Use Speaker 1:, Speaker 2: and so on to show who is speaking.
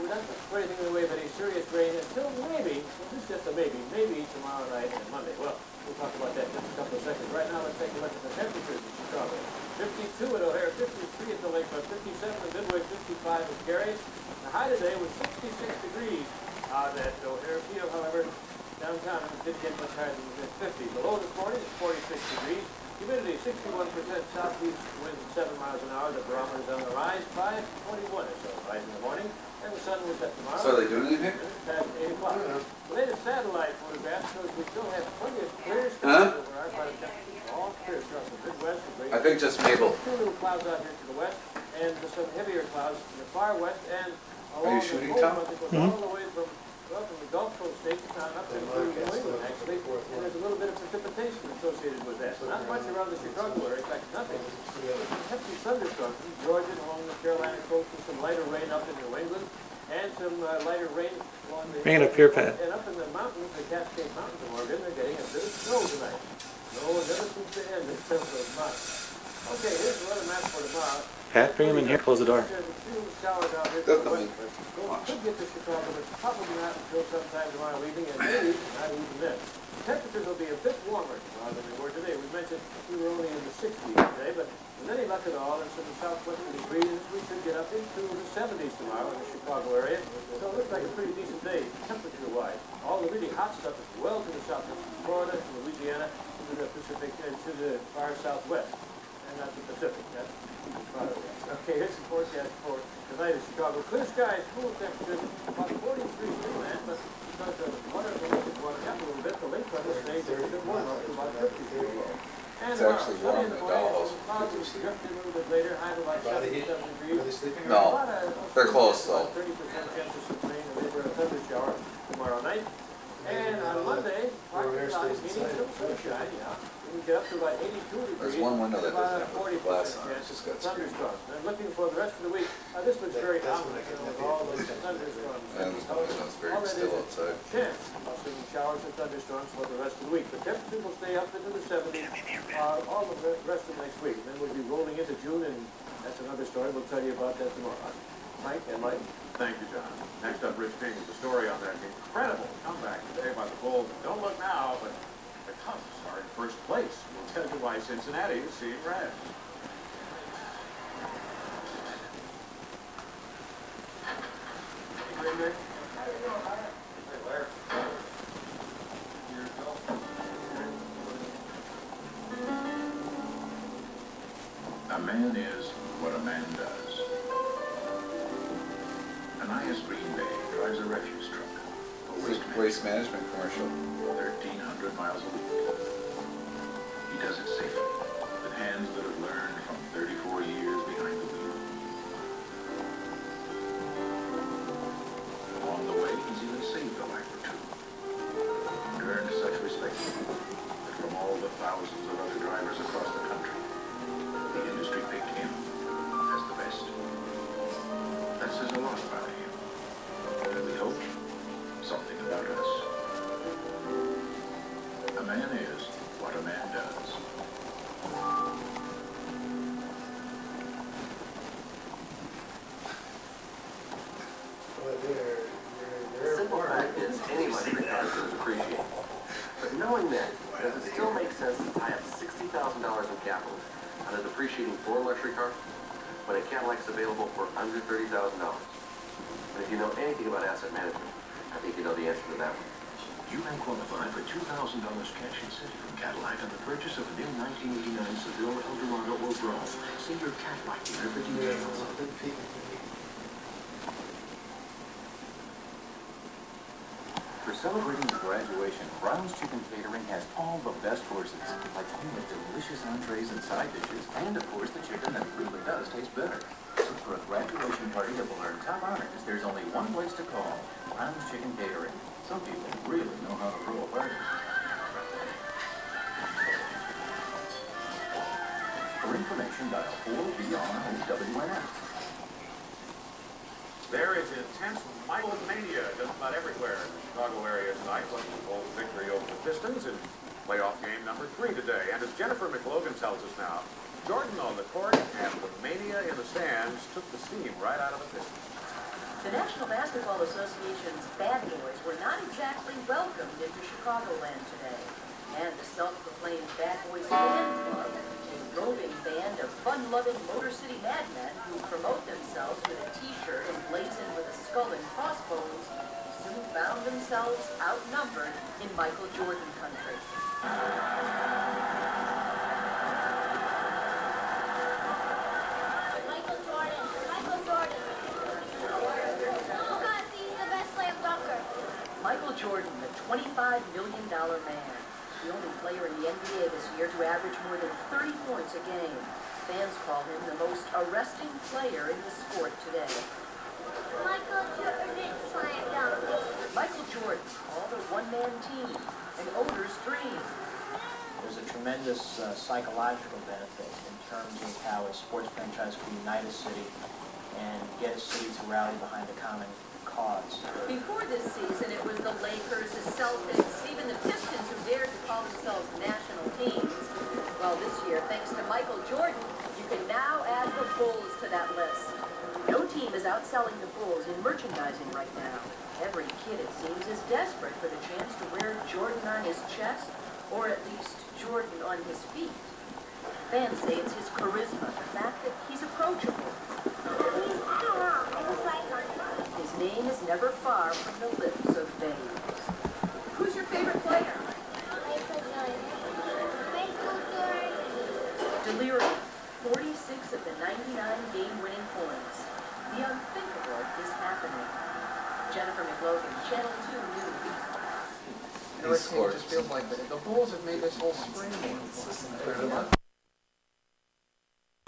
Speaker 1: not for anything in the way of any serious rain until maybe, this is just a maybe tomorrow night and Monday. Well, we'll talk about that in just a couple of seconds. Right now, let's take a look at the temperatures in Chicago. 52 at O'Hare, 53 at the Lakefront, 57 at Midway, 55 at Gary's. The high today was 66 degrees out at O'Hare Field. However, downtown it didn't get much higher than 50. The low this morning is 46 degrees. Humidity 61%, southeast wind 7 miles an hour. The barometer's on the rise, 5:21 or so, rise in the morning, and the sun will set tomorrow.
Speaker 2: So are they doing anything?
Speaker 1: Past 8 o'clock. The latest satellite photograph shows we still have plenty of clear skies over our part of temperatures. All clear across the Midwest.
Speaker 2: I think just Mabel.
Speaker 1: Two little clouds out here to the west, and some heavier clouds in the far west, and along
Speaker 2: you shooting,
Speaker 1: the
Speaker 2: Tom?
Speaker 1: coast, it goes all the way from the Gulf Coast states down up into New England, actually, and there's a little bit of precipitation associated with that. Not much around the Chicago area, in fact, nothing. Some hefty thunderstorms in Georgia, along the Carolina coast, and some lighter rain up in New England, and some lighter rain along the...
Speaker 3: Bring it up here, Pat.
Speaker 1: And up in the mountains, the Cascade Mountains of Oregon, they're getting a bit of snow tonight. No, it never seems to end in terms of months. Okay, here's the weather map for tomorrow.
Speaker 3: Pat, bring him in here. Close the door.
Speaker 1: There's a few showers out here.
Speaker 2: Definitely.
Speaker 1: Could get to Chicago, but probably not until sometime tomorrow evening, and maybe not even then. The temperatures will be a bit warmer tomorrow than they were today. We mentioned we were only in the 60s today, but with any luck at all, and some southwesterly breezes, we should get up into the 70s tomorrow in the Chicago area. So it looks like a pretty decent day, temperature-wise. All the really hot stuff is well to the south, from Florida to Louisiana, to the Pacific, and to the far southwest. And not the Pacific, that's even farther west. Okay, here's the forecast for tonight in Chicago. Clear skies, cool temperatures, about 43 inland, but because the water, the lake is warming up a little bit, the lakefront is staying a bit warmer, up to about 50 below. And
Speaker 2: It's actually warm in the dollhouse.
Speaker 1: clouds will drift in a little bit later, high to like 77 degrees.
Speaker 2: No, they're close though.
Speaker 1: 30% chance of some rain and later a thunder shower tomorrow night. And on Monday, partly cloudy, meaning some sunshine, yeah. We can get up to about 82 degrees.
Speaker 2: There's one window that doesn't have the
Speaker 1: 40%
Speaker 2: glass on it.
Speaker 1: chance
Speaker 2: It's just
Speaker 1: of
Speaker 2: got screen.
Speaker 1: thunderstorms. And looking for the rest of the week, this looks very ominous, with all those thunderstorms.
Speaker 2: And it's very
Speaker 1: All that
Speaker 2: still
Speaker 1: is
Speaker 2: outside.
Speaker 1: a chance of some showers and thunderstorms for the rest of the week. The temperatures will stay up into the 70s all of the rest of next week. Then we'll be rolling into June, and that's another story. We'll tell you about that tomorrow. Mike and Mike.
Speaker 4: Thank you, John. Next up, Rich King with the story on that incredible comeback today by the Bulls. Don't look now, but the Cubs are in first place. We'll tell you why Cincinnati is seeing red. Hey, Nick. Hey, Larry. Here you go.
Speaker 5: A man is what a man does. Ananias Green Bay drives a refuse truck, a
Speaker 2: Waste management commercial.
Speaker 5: 1,300 miles a week. He does it safely, with hands that have learned from 34 years behind the wheel. Along the way, he's even saved a life or two, and earned such respect that from all the thousands of other drivers across the country, the industry picked him as the best. That says a lot about him, and we hope something about us. A man is what a man does.
Speaker 6: The simple fact is, any electric car is appreciated. But knowing that, does it still make sense to tie up $60,000 in capital on a depreciating Ford luxury car when a Cadillac's available for under $30,000? And if you know anything about asset management, I think you know the answer to that one.
Speaker 5: You may qualify for $2,000 cash incentive from Cadillac on the purchase of a new 1989 Seville, Eldorado, or Brougham. See your Cadillac dealer for details.
Speaker 7: For celebrating the graduation, Brown's Chicken Catering has all the best courses, like home with delicious entrees and side dishes, and of course the chicken that really does taste better. So for a graduation party that will earn top honors, there's only one place to call, Brown's Chicken Catering. Some people really know how to throw a party. For information, dial 4BR-WNF.
Speaker 4: There is intense Michael mania just about everywhere in the Chicago area tonight. Looking for a victory over the Pistons in playoff game number 3 today. And as Jennifer McLogan tells us now, Jordan on the court and the mania in the stands took the steam right out of the Pistons.
Speaker 8: The National Basketball Association's bad boys were not exactly welcomed into Chicagoland today. And the self-proclaimed Bad Boys Fan Club, a roving band of fun-loving Motor City madmen who promote themselves with a t-shirt emblazoned with a skull and crossbones, soon found themselves outnumbered in Michael Jordan country.
Speaker 9: Michael Jordan. Michael Jordan. Because he's the best slam dunker.
Speaker 8: Michael Jordan, the $25 million man. The only player in the NBA this year to average more than 30 points a game. Fans call him the most arresting player in the sport today.
Speaker 9: Michael Jordan slam dunk.
Speaker 8: Michael Jordan, called a one-man team, an owner's dream.
Speaker 10: There's a tremendous psychological benefit in terms of how a sports franchise can unite a city and get a city to rally behind a common cause.
Speaker 8: Before this season, it was the Lakers, the Celtics, even the Pistons who dared to call themselves national teams. Well, this year, thanks to Michael Jordan, you can now add the Bulls to that list. No team is outselling the Bulls in merchandising right now. Every kid, it seems, is desperate for the chance to wear Jordan on his chest, or at least Jordan on his feet. Fans say it's his charisma, the fact that he's approachable. His name is never far from the lips of fame. Who's your favorite player?
Speaker 9: Michael Jordan. Michael Jordan.
Speaker 8: Delirium, 46 of the 99 game-winning points. The unthinkable is happening. Jennifer McLogan, Channel 2 News.
Speaker 2: He scored.
Speaker 11: It just feels like the Bulls have made this whole spring more fun.